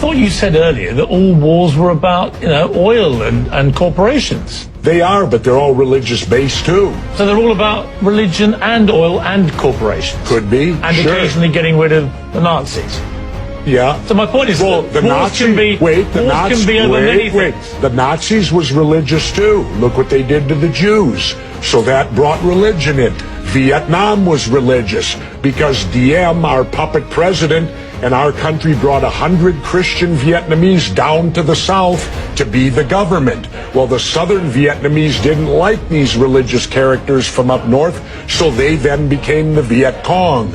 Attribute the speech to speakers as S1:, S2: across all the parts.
S1: thought you said earlier that all wars were about, oil and corporations.
S2: They are, but they're all religious-based, too.
S1: So they're all about religion and oil and corporations.
S2: Could be,
S1: and
S2: sure.
S1: Occasionally getting rid of the Nazis.
S2: Yeah.
S1: So my point is,
S2: well,
S1: the Nazis can be over many things.
S2: The Nazis was religious too. Look what they did to the Jews. So that brought religion in. Vietnam was religious because Diem, our puppet president, and our country brought 100 Christian Vietnamese down to the south to be the government. Well, the southern Vietnamese didn't like these religious characters from up north, so they then became the Viet Cong.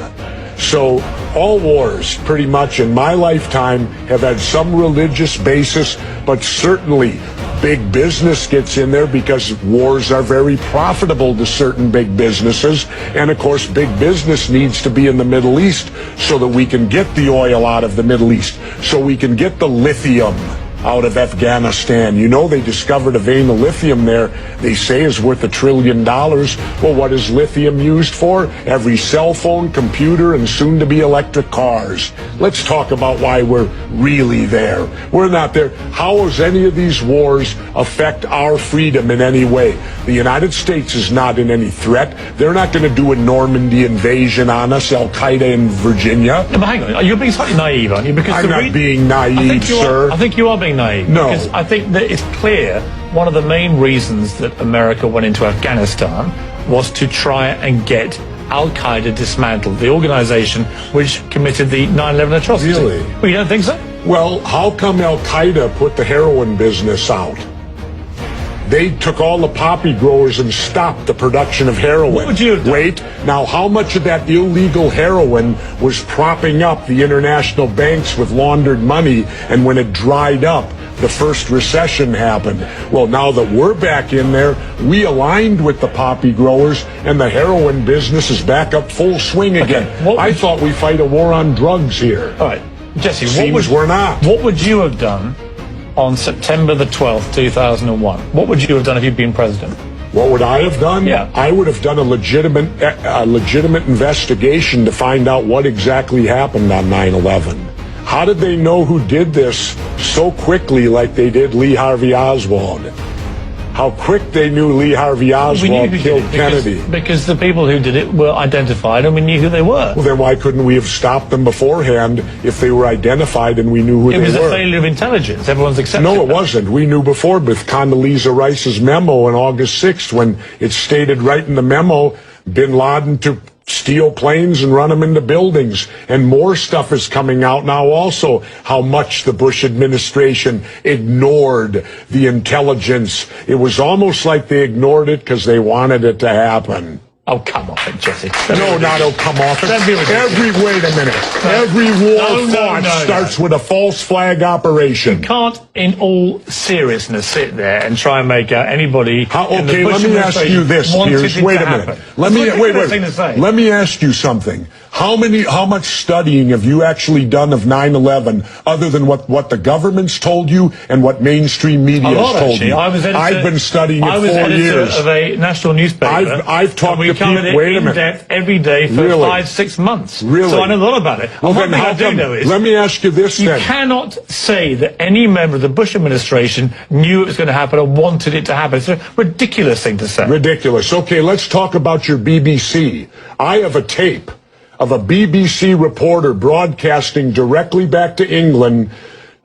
S2: So all wars, pretty much in my lifetime, have had some religious basis, but certainly big business gets in there because wars are very profitable to certain big businesses. And of course, big business needs to be in the Middle East so that we can get the oil out of the Middle East, so we can get the lithium out of Afghanistan. You know, they discovered a vein of lithium there they say is worth $1 trillion. Well, what is lithium used for? Every cell phone, computer, and soon to be electric cars. Let's talk about why we're really there. We're not there. How does any of these wars affect our freedom in any way? The United States is not in any threat. They're not going to do a Normandy invasion on us, Al-Qaeda in Virginia.
S1: No, but hang on, you're being slightly naive, aren't you? Because
S2: I'm not being naive, sir.
S1: I think you are being naive.
S2: No.
S1: Because I think that it's clear one of the main reasons that America went into Afghanistan was to try and get Al-Qaeda dismantled, the organization which committed the 9/11 atrocity.
S2: Really?
S1: Well, you don't think so?
S2: Well, how come Al-Qaeda put the heroin business out? They took all the poppy growers and stopped the production of heroin.
S1: What would you have done?
S2: Wait, now how much of that illegal heroin was propping up the international banks with laundered money, and when it dried up, the first recession happened? Well, now that we're back in there, we aligned with the poppy growers, and the heroin business is back up full swing again. I thought we fight a war on drugs here.
S1: All right, Jesse,
S2: we're not.
S1: What would you have done on September the 12th, 2001? What would you have done if you'd been president?
S2: What would I have done?
S1: Yeah.
S2: I would have done a legitimate investigation to find out what exactly happened on 9/11. How did they know who did this so quickly like they did Lee Harvey Oswald? How quick they knew Lee Harvey Oswald killed Kennedy.
S1: Because the people who did it were identified and we knew who they were.
S2: Well, then why couldn't we have stopped them beforehand if they were identified and we knew who they were?
S1: It was a failure of intelligence. Everyone's accepted
S2: No, it wasn't. We knew before with Condoleezza Rice's memo on August 6th when it stated right in the memo, bin Laden to steal planes and run them into buildings. And more stuff is coming out now also, how much the Bush administration ignored the intelligence. It was almost like they ignored it because they wanted it to happen.
S1: Oh, come off it, Jesse.
S2: No, not oh, come off it. Wait a minute. Every war fought starts with a false flag operation.
S1: You can't, in all seriousness, sit there and try and make out anybody.
S2: Okay, let me ask you this, Piers. Wait a minute. Let me ask you something. How much studying have you actually done of 9/11 other than what the government's told you and what mainstream media has told you? I've been studying it 4 years.
S1: I was editor of a national newspaper.
S2: I've talked to people.
S1: Wait a minute. In depth every day for 5-6 months.
S2: Really?
S1: So I know a lot about it.
S2: Well, then how come? Let me ask you this then.
S1: You cannot say that any member of the Bush administration knew it was going to happen or wanted it to happen. It's a ridiculous thing to say.
S2: Ridiculous. Okay, let's talk about your BBC. I have a tape of a BBC reporter broadcasting directly back to England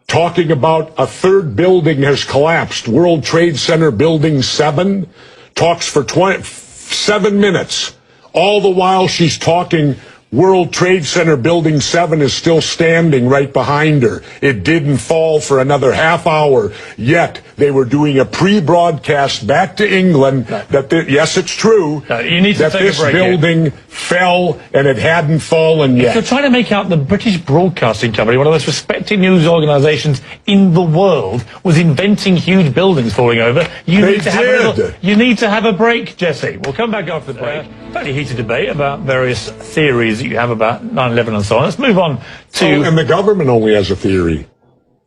S2: talking about a third building has collapsed. World Trade Center Building 7 talks for 7 minutes. All the while she's talking, World Trade Center Building 7 is still standing right behind her. It didn't fall for another half hour. Yet they were doing a pre-broadcast back to England that, yes, it's true,
S1: you need to
S2: that this building fell and it hadn't fallen yet.
S1: If you're trying to make out the British Broadcasting Company, one of the most respected news organisations in the world, was inventing huge buildings falling over, you need to have a break, Jesse. We'll come back after the break. Fairly heated debate about various theories that you have about 9/11 and so on. Let's move on to...
S2: and the government only has a theory.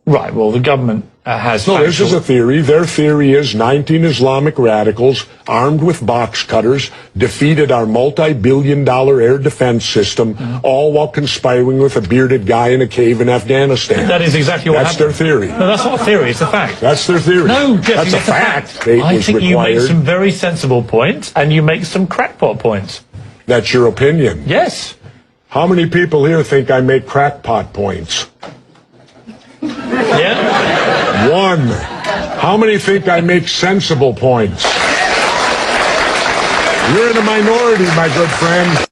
S1: Right, well, the government has...
S2: No, this is a theory. Their theory is 19 Islamic radicals armed with box cutters defeated our multi-billion-dollar air defense system, all while conspiring with a bearded guy in a cave in Afghanistan.
S1: That is exactly what happened.
S2: That's their theory.
S1: No, that's not a theory, it's a fact.
S2: That's their theory.
S1: No, Jesse,
S2: that's a fact.
S1: I think you make some very sensible points, and you make some crackpot points.
S2: That's your opinion?
S1: Yes.
S2: How many people here think I make crackpot points?
S1: Yeah?
S2: One. How many think I make sensible points? You're in a minority, my good friend.